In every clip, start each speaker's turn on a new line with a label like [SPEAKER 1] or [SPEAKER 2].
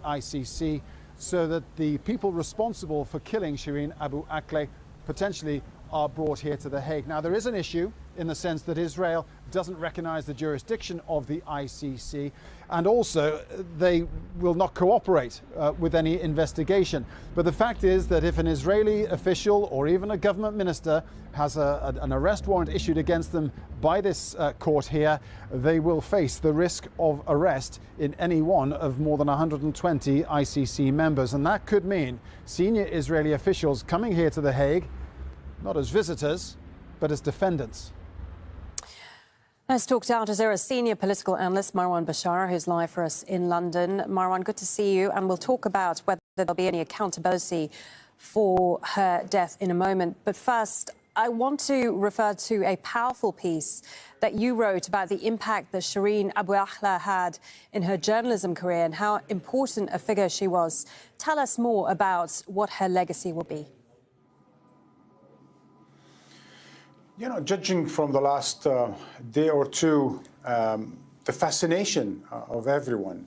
[SPEAKER 1] ICC so that the people responsible for killing Shireen Abu Akleh potentially are brought here to The Hague. Now, there is an issue in the sense that Israel doesn't recognize the jurisdiction of the ICC, and also they will not cooperate with any investigation. But the fact is that if an Israeli official or even a government minister has an arrest warrant issued against them by this court here, they will face the risk of arrest in any one of more than 120 ICC members. And that could mean senior Israeli officials coming here to The Hague, not as visitors, but as defendants.
[SPEAKER 2] Let's talk to Aljazeera senior political analyst Marwan Bashar, who's live for us in London. Marwan, good to see you, and we'll talk about whether there'll be any accountability for her death in a moment. But first, I want to refer to a powerful piece that you wrote about the impact that Shireen Abu Akleh had in her journalism career and how important a figure she was. Tell us more about what her legacy will be.
[SPEAKER 3] You know, judging from the last day or two, the fascination of everyone,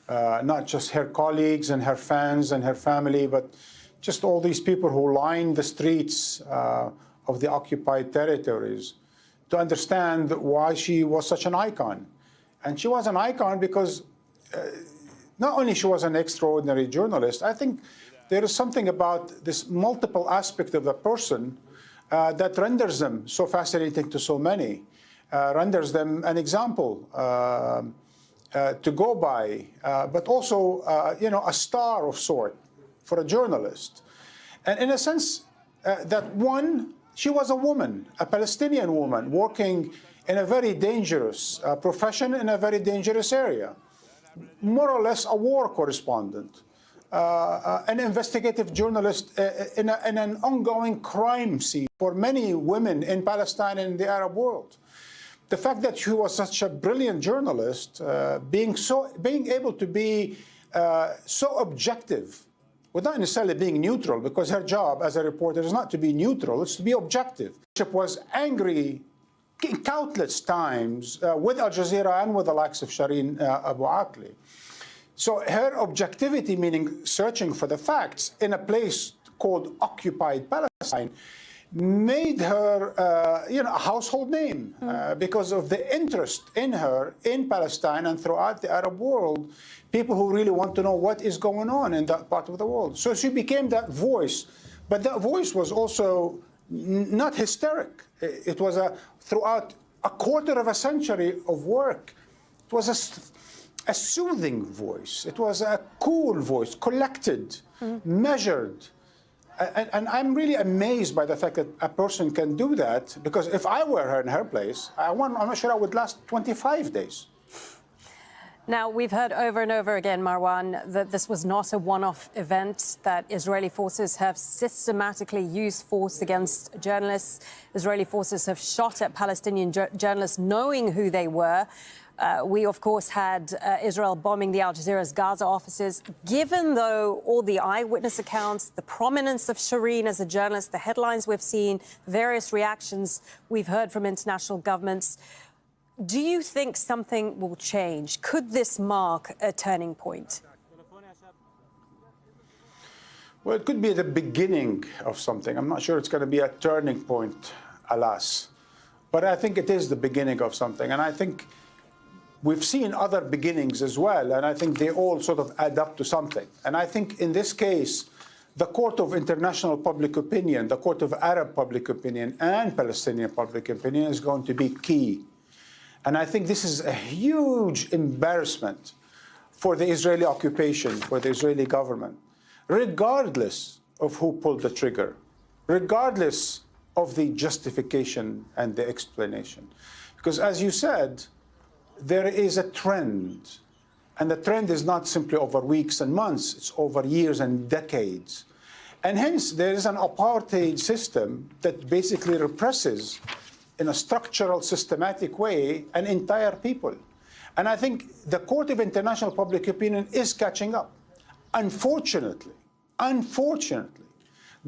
[SPEAKER 3] not just her colleagues and her fans and her family, but just all these people who line the streets of the occupied territories to understand why she was such an icon. And she was an icon because not only she was an extraordinary journalist, I think there is something about this multiple aspect of the person that renders them so fascinating to so many, renders them an example to go by, but also, you know, a star of sort for a journalist. And in a sense, that one, she was a woman, a Palestinian woman, working in a very dangerous profession in a very dangerous area, more or less a war correspondent. An investigative journalist in an ongoing crime scene for many women in Palestine and the Arab world. The fact that she was such a brilliant journalist, being able to be so objective, without necessarily being neutral, because her job as a reporter is not to be neutral, it's to be objective. She was angry countless times with Aljazeera and with the likes of Shireen Abu Akleh. So her objectivity, meaning searching for the facts in a place called occupied Palestine, made her, you know, a household name because of the interest in her in Palestine and throughout the Arab world, people who really want to know what is going on in that part of the world. So she became that voice, but that voice was also not hysteric. It was throughout a quarter of a century of work. It was a soothing voice. It was a cool voice, collected, measured. And I'm really amazed by the fact that a person can do that, because if I were her in her place, I'm not sure I would last 25 days.
[SPEAKER 2] Now, we've heard over and over again, Marwan, that this was not a one-off event, that Israeli forces have systematically used force against journalists. Israeli forces have shot at Palestinian journalists knowing who they were. We, of course, had Israel bombing the Aljazeera's Gaza offices. Given, though, all the eyewitness accounts, the prominence of Shireen as a journalist, the headlines we've seen, various reactions we've heard from international governments, do you think something will change? Could this mark a turning point?
[SPEAKER 3] Well, it could be the beginning of something. I'm not sure it's going to be a turning point, alas. But I think it is the beginning of something. And I think we've seen other beginnings as well, and I think they all sort of add up to something. And I think in this case, the Court of International Public Opinion, the Court of Arab Public Opinion, and Palestinian Public Opinion is going to be key. And I think this is a huge embarrassment for the Israeli occupation, for the Israeli government, regardless of who pulled the trigger, regardless of the justification and the explanation. Because as you said, there is a trend, and the trend is not simply over weeks and months, it's over years and decades. And hence, there is an apartheid system that basically represses, in a structural, systematic way, an entire people. And I think the Court of International Public Opinion is catching up. Unfortunately,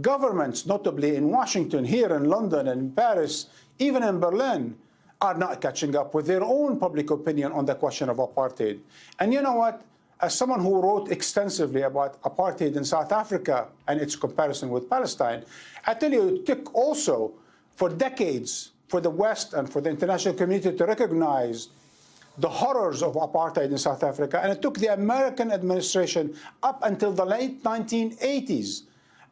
[SPEAKER 3] governments, notably in Washington, here in London and Paris, even in Berlin, are not catching up with their own public opinion on the question of apartheid. And you know what? as someone who wrote extensively about apartheid in South Africa and its comparison with Palestine, I tell you, it took also for decades for the West and for the international community to recognize the horrors of apartheid in South Africa. And it took the American administration up until the late 1980s,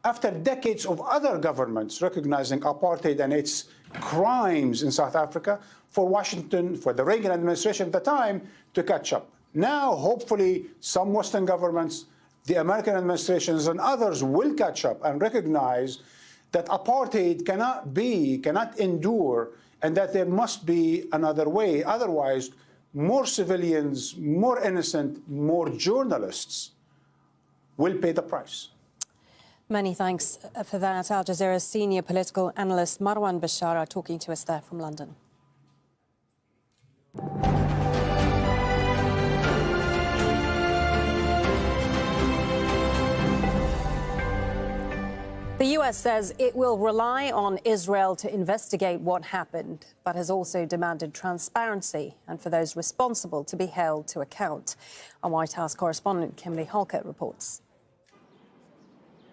[SPEAKER 3] after decades of other governments recognizing apartheid and its crimes in South Africa, for Washington, for the Reagan administration at the time, to catch up. Now, hopefully, some Western governments, the American administrations and others will catch up and recognize that apartheid cannot endure, and that there must be another way. Otherwise, more civilians, more innocent, more journalists will pay the price.
[SPEAKER 2] Many thanks for that. Al Jazeera's senior political analyst Marwan Bashara talking to us there from London. The US says it will rely on Israel to investigate what happened, but has also demanded transparency and for those responsible to be held to account. Our White House correspondent Kimberly Halkett reports.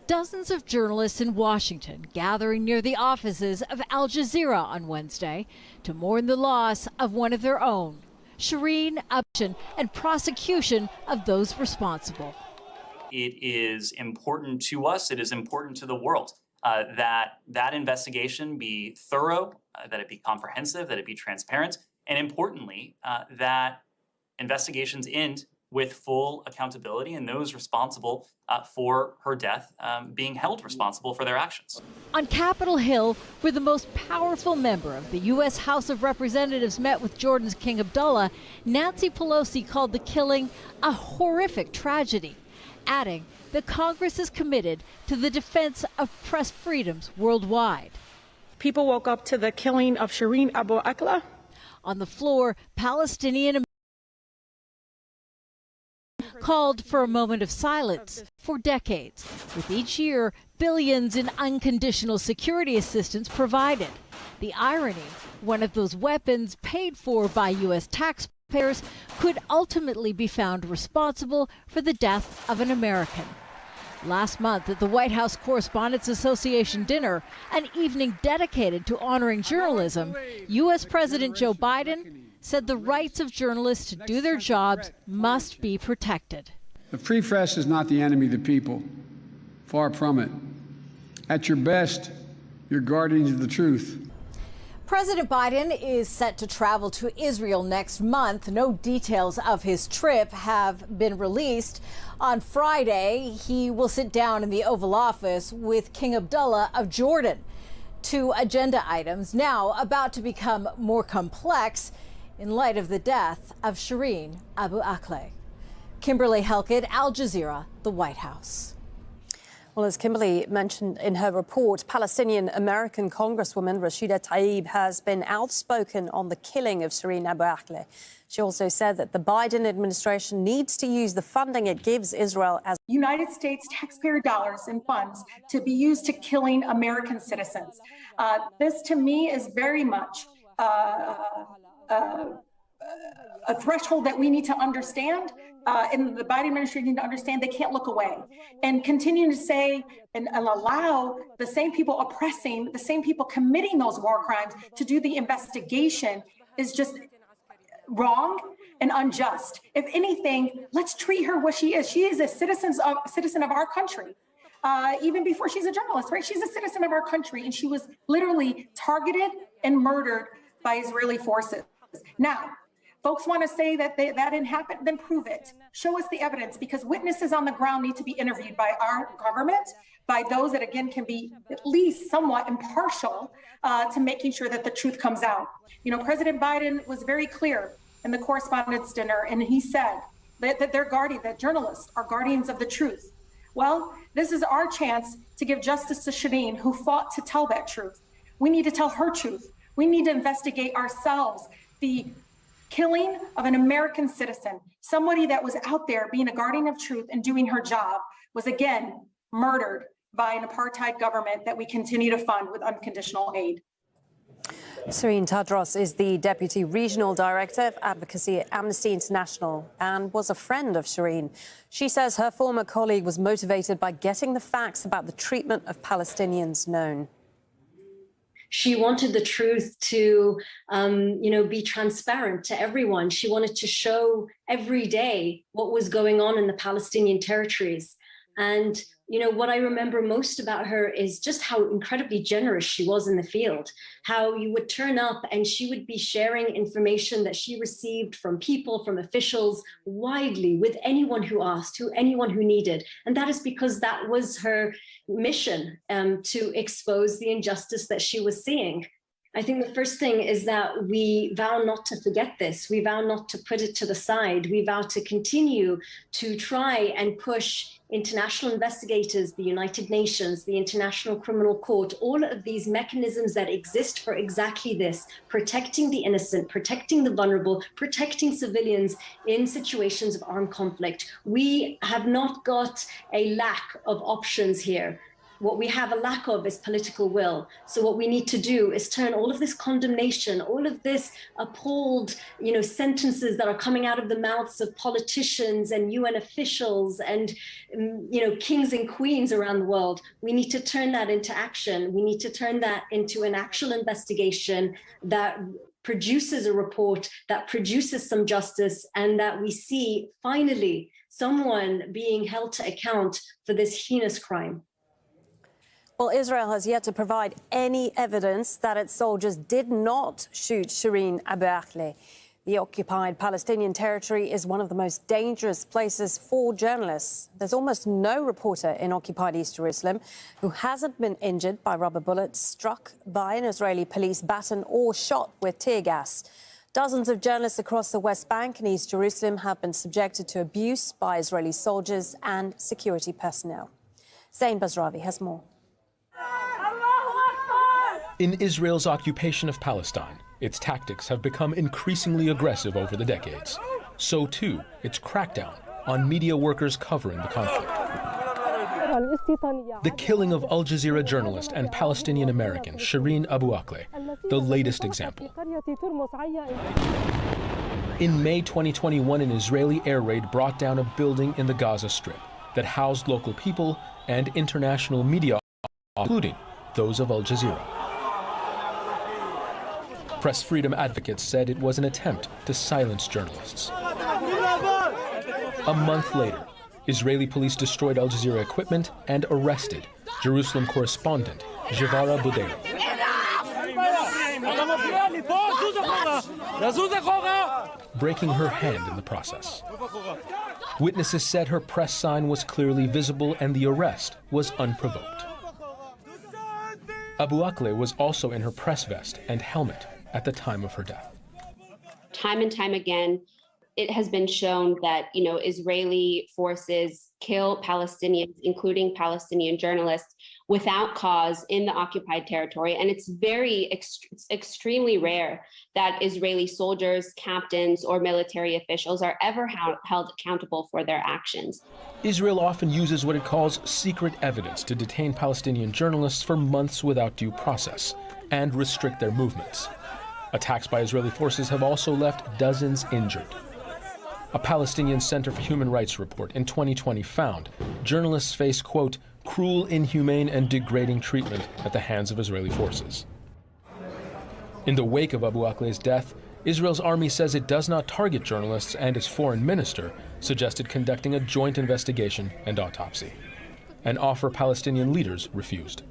[SPEAKER 4] Dozens of journalists in Washington gathering near the offices of Al Jazeera on Wednesday to mourn the loss of one of their own, Shireen Abu, and prosecution of those responsible.
[SPEAKER 5] It is important to us, it is important to the world that investigation be thorough, that it be comprehensive, that it be transparent, and importantly, that investigations end with full accountability and those responsible for her death being held responsible for their actions.
[SPEAKER 4] On Capitol Hill, where the most powerful member of the U.S. House of Representatives met with Jordan's King Abdullah, Nancy Pelosi called the killing a horrific tragedy, adding that Congress is committed to the defense of press freedoms worldwide.
[SPEAKER 6] People woke up to the killing of Shireen Abu Akleh.
[SPEAKER 4] On the floor, Palestinian called for a moment of silence for decades, with each year billions in unconditional security assistance provided. The irony, one of those weapons paid for by U.S. taxpayers could ultimately be found responsible for the death of an American. Last month at the White House Correspondents Association dinner, an evening dedicated to honoring journalism, U.S. President Joe Biden said the rights of journalists to do their jobs must be protected.
[SPEAKER 7] The free press is not the enemy of the people. Far from it. At your best, you're guardians of the truth.
[SPEAKER 8] President Biden is set to travel to Israel next month. No details of his trip have been released. On Friday, he will sit down in the Oval Office with King Abdullah of Jordan. Two agenda items now about to become more complex in light of the death of Shireen Abu Akleh. Kimberly Halkett, Al Jazeera, the White House.
[SPEAKER 2] Well, as Kimberly mentioned in her report, Palestinian-American Congresswoman Rashida Tlaib has been outspoken on the killing of Shireen Abu Akleh. She also said that the Biden administration needs to use the funding it gives Israel as
[SPEAKER 9] United States taxpayer dollars and funds to be used to killing American citizens. This, to me, is very much a threshold that we need to understand, and the Biden administration need to understand they can't look away. And continuing to say and allow the same people oppressing, the same people committing those war crimes to do the investigation is just wrong and unjust. If anything, let's treat her what she is. She is a citizen of our country. Even before she's a journalist, right? She's a citizen of our country, and she was literally targeted and murdered by Israeli forces. Now, folks want to say that that didn't happen, then prove it. Show us the evidence, because witnesses on the ground need to be interviewed by our government, by those that, again, can be at least somewhat impartial to making sure that the truth comes out. You know, President Biden was very clear in the correspondents' dinner, and he said that journalists are guardians of the truth. Well, this is our chance to give justice to Shireen, who fought to tell that truth. We need to tell her truth. We need to investigate ourselves the killing of an American citizen, somebody that was out there being a guardian of truth and doing her job, was again murdered by an apartheid government that we continue to fund with unconditional aid.
[SPEAKER 2] Shireen Tadros is the Deputy Regional Director of Advocacy at Amnesty International and was a friend of Shireen. She says her former colleague was motivated by getting the facts about the treatment of Palestinians known.
[SPEAKER 10] She wanted the truth to, be transparent to everyone. She wanted to show every day what was going on in the Palestinian territories. And, what I remember most about her is just how incredibly generous she was in the field, how you would turn up and she would be sharing information that she received from people, from officials widely with anyone who asked, anyone who needed. And that is because that was her mission, to expose the injustice that she was seeing. I think the first thing is that we vow not to forget this. We vow not to put it to the side. We vow to continue to try and push international investigators, the United Nations, the International Criminal Court, all of these mechanisms that exist for exactly this, protecting the innocent, protecting the vulnerable, protecting civilians in situations of armed conflict. We have not got a lack of options here. What we have a lack of is political will. So what we need to do is turn all of this condemnation, all of this appalled, sentences that are coming out of the mouths of politicians and UN officials and, kings and queens around the world. We need to turn that into action. We need to turn that into an actual investigation that produces a report, that produces some justice, and that we see finally someone being held to account for this heinous crime.
[SPEAKER 2] Well, Israel has yet to provide any evidence that its soldiers did not shoot Shireen Abu Akleh. The occupied Palestinian territory is one of the most dangerous places for journalists. There's almost no reporter in occupied East Jerusalem who hasn't been injured by rubber bullets, struck by an Israeli police baton or shot with tear gas. Dozens of journalists across the West Bank and East Jerusalem have been subjected to abuse by Israeli soldiers and security personnel. Zain Basravi has more.
[SPEAKER 11] In Israel's occupation of Palestine, its tactics have become increasingly aggressive over the decades. So too, its crackdown on media workers covering the conflict. The killing of Aljazeera journalist and Palestinian American Shireen Abu Akleh, the latest example. In May 2021, an Israeli air raid brought down a building in the Gaza Strip that housed local people and international media, including those of Al Jazeera. Press freedom advocates said it was an attempt to silence journalists. A month later, Israeli police destroyed Al Jazeera equipment and arrested Jerusalem correspondent Jivara Buderi. Breaking her hand in the process. Witnesses said her press sign was clearly visible and the arrest was unprovoked. Abu Akleh was also in her press vest and helmet at the time of her death.
[SPEAKER 12] Time and time again, it has been shown that, Israeli forces kill Palestinians, including Palestinian journalists, without cause in the occupied territory. And it's extremely rare that Israeli soldiers, captains, or military officials are ever held accountable for their actions.
[SPEAKER 11] Israel often uses what it calls secret evidence to detain Palestinian journalists for months without due process and restrict their movements. Attacks by Israeli forces have also left dozens injured. A Palestinian Center for Human Rights report in 2020 found journalists face, quote, cruel, inhumane, and degrading treatment at the hands of Israeli forces. In the wake of Abu Akleh's death, Israel's army says it does not target journalists, and its foreign minister suggested conducting a joint investigation and autopsy. An offer Palestinian leaders refused.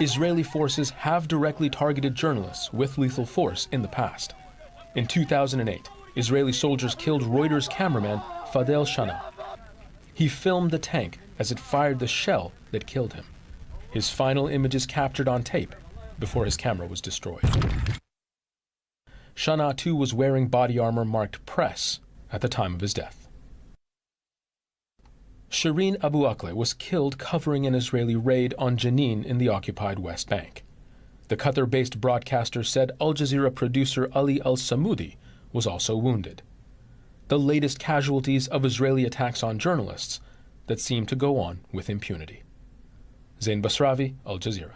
[SPEAKER 11] Israeli forces have directly targeted journalists with lethal force in the past. In 2008, Israeli soldiers killed Reuters cameraman Fadel Shana. He filmed the tank as it fired the shell that killed him. His final images captured on tape before his camera was destroyed. Shana, too, was wearing body armor marked press at the time of his death. Shireen Abu Akleh was killed covering an Israeli raid on Jenin in the occupied West Bank. The Qatar-based broadcaster said Al Jazeera producer Ali al-Samoudi was also wounded. The latest casualties of Israeli attacks on journalists that seem to go on with impunity. Zain Basravi, Al Jazeera.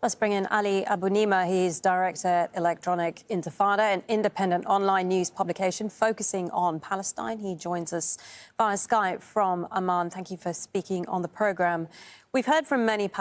[SPEAKER 2] Let's bring in Ali Abu Nima. He's director at Electronic Intifada, an independent online news publication focusing on Palestine. He joins us via Skype from Amman. Thank you for speaking on the program. We've heard from many